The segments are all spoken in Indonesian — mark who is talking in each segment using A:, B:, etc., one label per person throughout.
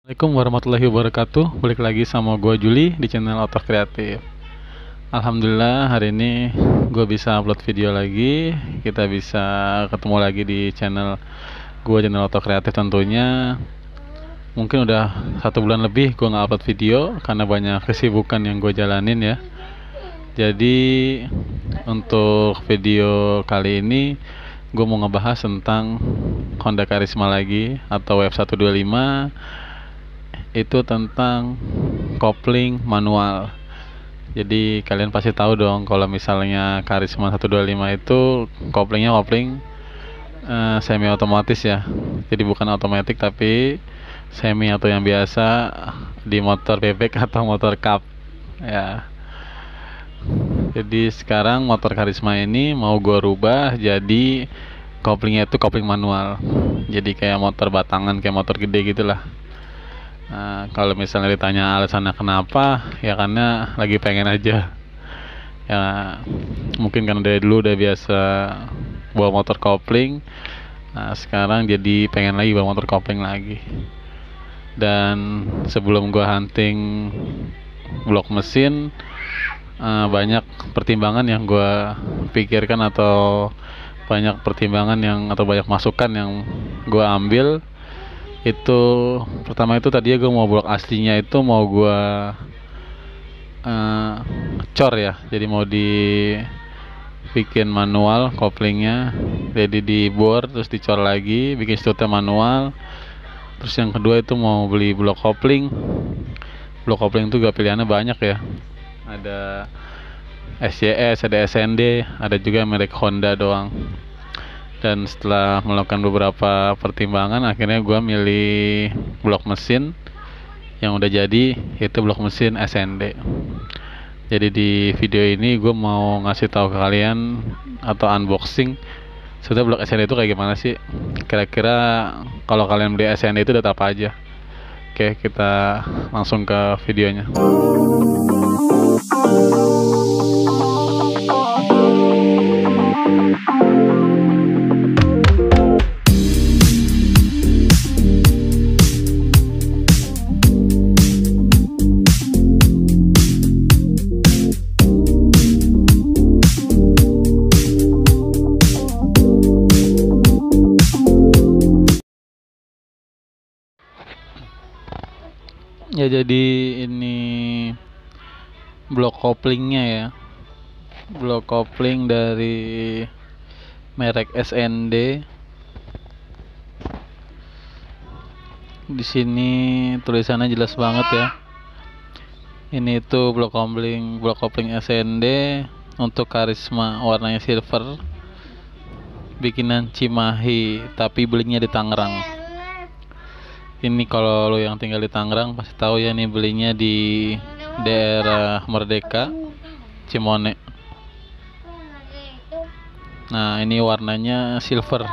A: Assalamualaikum warahmatullahi wabarakatuh. Balik lagi sama gue Juli di channel Otak Kreatif. Alhamdulillah hari ini gue bisa upload video lagi. Kita bisa ketemu lagi di channel gue, channel Otak Kreatif tentunya. Mungkin udah 1 bulan lebih gue nggak upload video karena banyak kesibukan yang gue jalanin ya. Jadi untuk video kali ini gue mau ngebahas tentang Honda Karisma lagi atau F125. Itu tentang kopling manual. Jadi kalian pasti tahu dong kalau misalnya Karisma 125 itu koplingnya kopling semi otomatis ya. Jadi bukan otomatis tapi semi atau yang biasa di motor bebek atau motor cup ya. Jadi sekarang motor Karisma ini mau gue rubah jadi koplingnya itu kopling manual. Jadi kayak motor batangan, kayak motor gede gitulah. Nah, kalau misalnya ditanya alasannya kenapa, ya karena lagi pengen aja. Ya, mungkin karena dari dulu udah biasa bawa motor kopling. Nah, sekarang jadi pengen lagi bawa motor kopling lagi. Dan sebelum gua hunting blok mesin, banyak pertimbangan yang gua pikirkan atau banyak pertimbangan yang atau banyak masukan yang gua ambil. Itu pertama itu tadinya gue mau blok aslinya itu mau gue cor ya, jadi mau dibikin manual koplingnya, jadi dibor terus dicor lagi, bikin stutnya manual. Terus yang kedua itu mau beli blok kopling. Blok kopling itu gak pilihannya banyak ya, ada SCS, ada SND, ada juga merek Honda doang. Dan setelah melakukan beberapa pertimbangan, akhirnya gue milih blok mesin yang udah jadi, yaitu blok mesin SND. Jadi di video ini gue mau ngasih tahu ke kalian atau unboxing sebetulnya blok SND itu kayak gimana sih. Kira-kira kalau kalian beli SND itu data apa aja. Oke, kita langsung ke videonya. Ya, jadi ini blok koplingnya ya, blok kopling dari merek SND. Di sini tulisannya jelas banget ya. Ini itu blok kopling SND untuk Karisma, warnanya silver, bikinan Cimahi tapi belinya di Tangerang. Ini kalau lo yang tinggal di Tangerang pasti tahu ya, nih belinya di daerah Merdeka, Cimone. Nah, ini warnanya silver.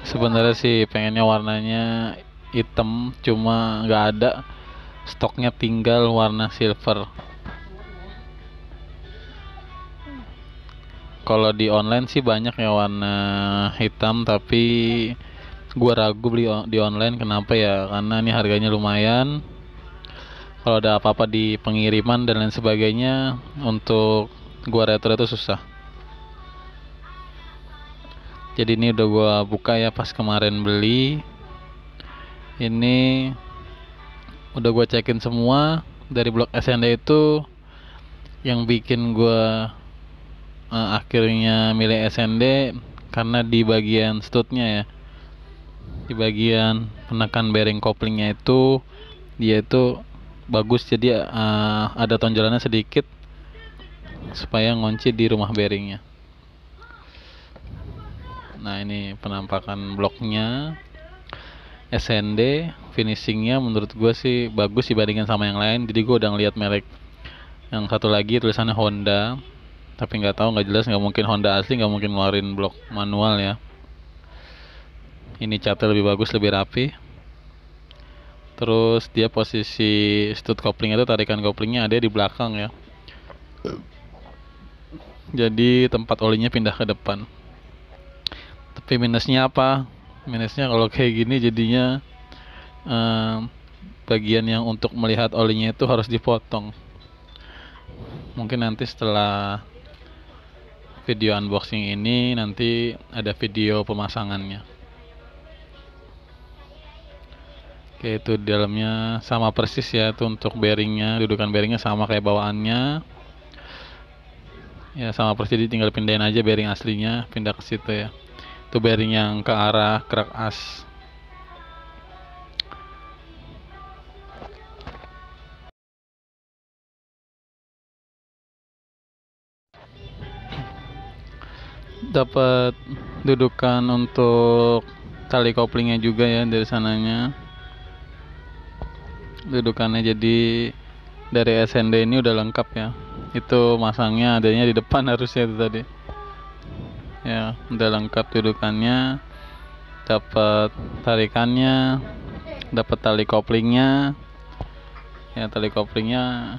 A: Sebenarnya sih pengennya warnanya hitam, cuma nggak ada stoknya, tinggal warna silver. Kalau di online sih banyak ya warna hitam, tapi gua ragu beli di online. Kenapa ya? Karena ini harganya lumayan. Kalau ada apa-apa di pengiriman dan lain sebagainya, untuk gua retro itu susah. Jadi ini udah gua buka ya pas kemarin beli. Ini udah gua cekin semua. Dari blok SND itu yang bikin gua akhirnya milih SND karena di bagian stutnya ya, di bagian penekan bearing koplingnya itu dia itu bagus. Jadi ada tonjolannya sedikit supaya ngunci di rumah bearingnya. Nah, ini penampakan bloknya SND, finishingnya menurut gue sih bagus dibandingkan sama yang lain. Jadi gue udah ngeliat merek yang satu lagi tulisannya Honda, tapi nggak tahu, nggak jelas, nggak mungkin Honda asli, nggak mungkin ngeluarin blok manual ya. Ini catnya lebih bagus, lebih rapi. Terus dia posisi stud kopling itu, tarikan koplingnya ada di belakang ya. Jadi tempat olinya pindah ke depan. Tapi minusnya apa? Minusnya kalau kayak gini jadinya bagian yang untuk melihat olinya itu harus dipotong. Mungkin nanti setelah video unboxing ini nanti ada video pemasangannya. Oke, itu di dalamnya sama persis ya, itu untuk bearingnya, dudukan bearingnya sama kayak bawaannya ya, sama persis, jadi tinggal pindahin aja bearing aslinya, pindah ke situ ya. Itu bearing yang ke arah kerak as. Dapat dudukan untuk tali koplingnya juga ya dari sananya. Dudukannya jadi dari SND ini udah lengkap ya. Itu masangnya adanya di depan harusnya itu tadi. Ya, udah lengkap dudukannya. Dapat tarikannya, dapat tali koplingnya. Ya, tali koplingnya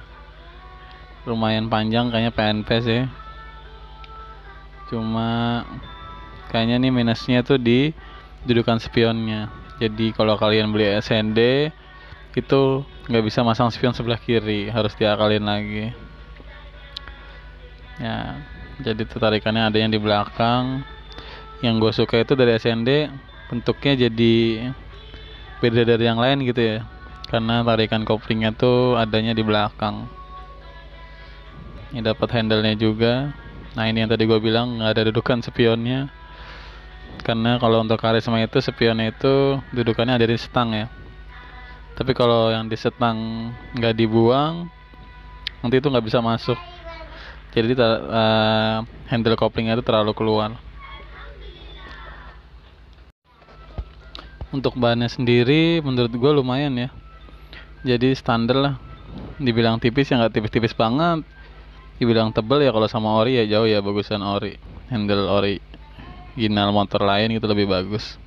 A: lumayan panjang, kayaknya PNP sih. Cuma kayaknya nih minusnya tuh di dudukan spionnya. Jadi kalau kalian beli SND itu nggak bisa masang spion sebelah kiri, harus diakalin lagi ya. Jadi tuh tarikannya ada yang di belakang. Yang gue suka itu dari SND bentuknya jadi beda dari yang lain gitu ya, karena tarikan koplingnya tuh adanya di belakang. Ini dapat handle-nya juga. Nah, ini yang tadi gue bilang nggak ada dudukan spionnya, karena kalau untuk Karisma itu spionnya itu dudukannya ada di stang ya. Tapi kalau yang di stang nggak dibuang, nanti itu nggak bisa masuk. Jadi handle koplingnya itu terlalu keluar. Untuk bahannya sendiri menurut gue lumayan ya. Jadi standar lah. Dibilang tipis ya nggak tipis-tipis banget. Dibilang tebel ya kalau sama ori ya jauh ya, bagusan ori. Handle original motor lain itu lebih bagus.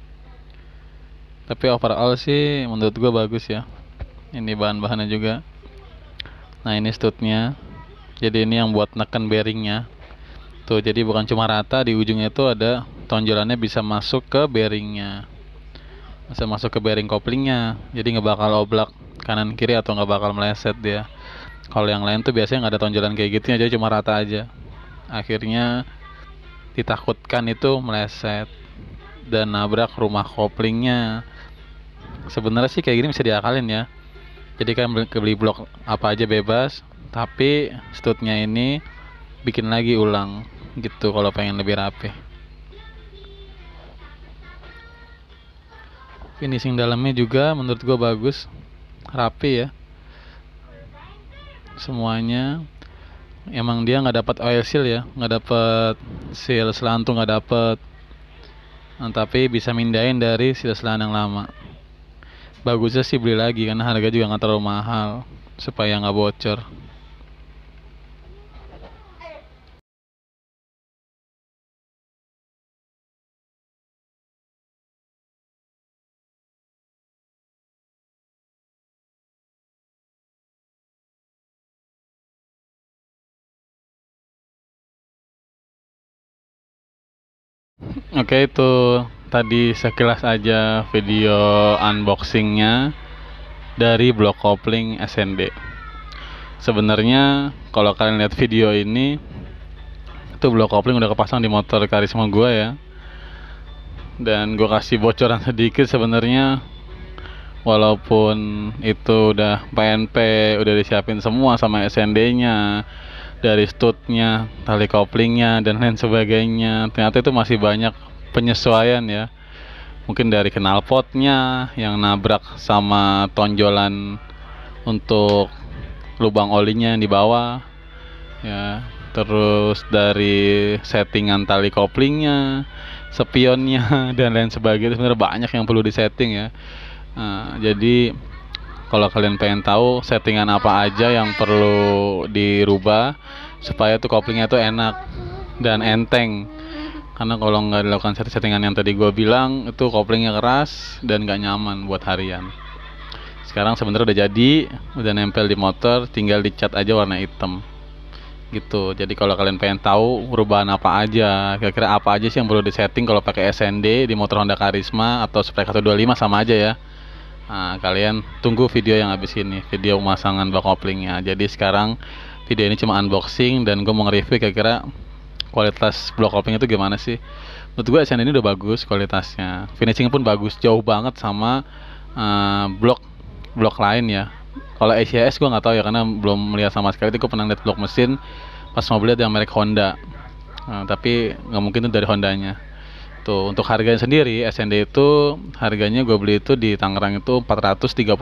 A: Tapi overall sih menurut gue bagus ya. Ini bahan-bahannya juga. Nah, ini studnya. Jadi ini yang buat neken bearingnya. Tuh, jadi bukan cuma rata, di ujungnya itu ada tonjolannya bisa masuk ke bearingnya. Bisa masuk ke bearing koplingnya. Jadi nggak bakal oblak kanan kiri atau nggak bakal meleset dia. Kalau yang lain tuh biasanya nggak ada tonjolan kayak gitu, aja cuma rata aja. Akhirnya ditakutkan itu meleset dan nabrak rumah koplingnya. Sebenarnya sih kayak gini bisa diakalin ya. Jadi kan beli blok apa aja bebas, tapi studnya ini bikin lagi ulang gitu kalau pengen lebih rapi. Finishing dalamnya juga menurut gua bagus, rapi ya. Semuanya emang dia nggak dapat oil seal ya, nggak dapat seal selantung, nggak dapat. Nah, tapi bisa mindahin dari seal selan yang lama. Bagusnya sih beli lagi karena harga juga nggak terlalu mahal supaya nggak bocor. Oke, itu tadi sekilas aja video unboxingnya dari blok kopling SND. Sebenarnya kalau kalian lihat video ini, itu blok kopling udah kepasang di motor Karisma gua ya. Dan gue kasih bocoran sedikit, sebenarnya walaupun itu udah PNP, udah disiapin semua sama SND-nya, dari studnya, tali koplingnya dan lain sebagainya, ternyata itu masih banyak penyesuaian ya. Mungkin dari knalpotnya yang nabrak sama tonjolan untuk lubang olinya yang di bawah ya, terus dari settingan tali koplingnya, spionnya dan lain sebagainya. Sebenarnya banyak yang perlu disetting ya. Nah, jadi kalau kalian pengen tahu settingan apa aja yang perlu dirubah supaya tuh koplingnya tuh enak dan enteng, karena kalau nggak dilakukan settingan yang tadi gue bilang, itu koplingnya keras dan nggak nyaman buat harian. Sekarang sebenarnya udah jadi, udah nempel di motor, tinggal dicat aja warna hitam gitu. Jadi kalau kalian pengen tahu perubahan apa aja, kira-kira apa aja sih yang perlu disetting kalau pakai SND di motor Honda Karisma atau Spray 125, sama aja ya. Nah, kalian tunggu video yang habis ini, video pemasangan block koplingnya. Jadi sekarang video ini cuma unboxing dan gue mau nge-review kira-kira kualitas block kopling itu gimana sih. Menurut gue SN ini udah bagus kualitasnya, finishing pun bagus, jauh banget sama blok lain ya. Kalau ACS gue nggak tahu ya karena belum melihat sama sekali. Itu gue pernah lihat blok mesin pas mobilnya yang merek Honda, tapi nggak mungkin itu dari Hondanya. Tuh untuk harganya sendiri SND itu harganya gue beli itu di Tangerang itu 430.000.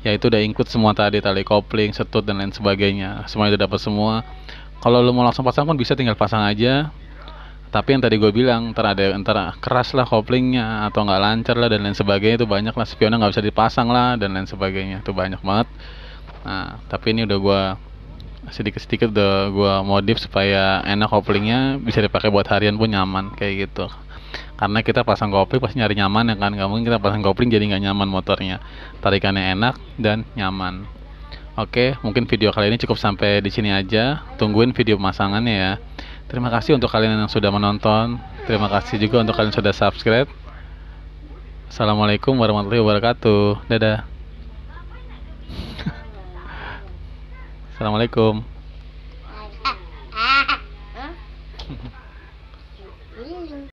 A: Ya itu udah include semua tadi, tali kopling, setut dan lain sebagainya. Semuanya udah dapat semua. Kalau lo mau langsung pasang pun bisa, tinggal pasang aja. Tapi yang tadi gue bilang ntar keras lah koplingnya atau nggak lancar lah dan lain sebagainya, itu banyak lah, spionnya nggak bisa dipasang lah dan lain sebagainya, itu banyak banget. Nah tapi ini udah gue sedikit-sedikit udah gue modif supaya enak, koplingnya bisa dipakai buat harian pun nyaman kayak gitu. Karena kita pasang kopling pasti nyari nyaman ya kan, nggak mungkin kita pasang kopling jadi nggak nyaman motornya, tarikannya enak dan nyaman. Oke, mungkin video kali ini cukup sampai di sini aja. Tungguin video pemasangannya ya. Terima kasih untuk kalian yang sudah menonton. Terima kasih juga untuk kalian yang sudah subscribe. Assalamualaikum warahmatullahi wabarakatuh. Dadah. Assalamualaikum.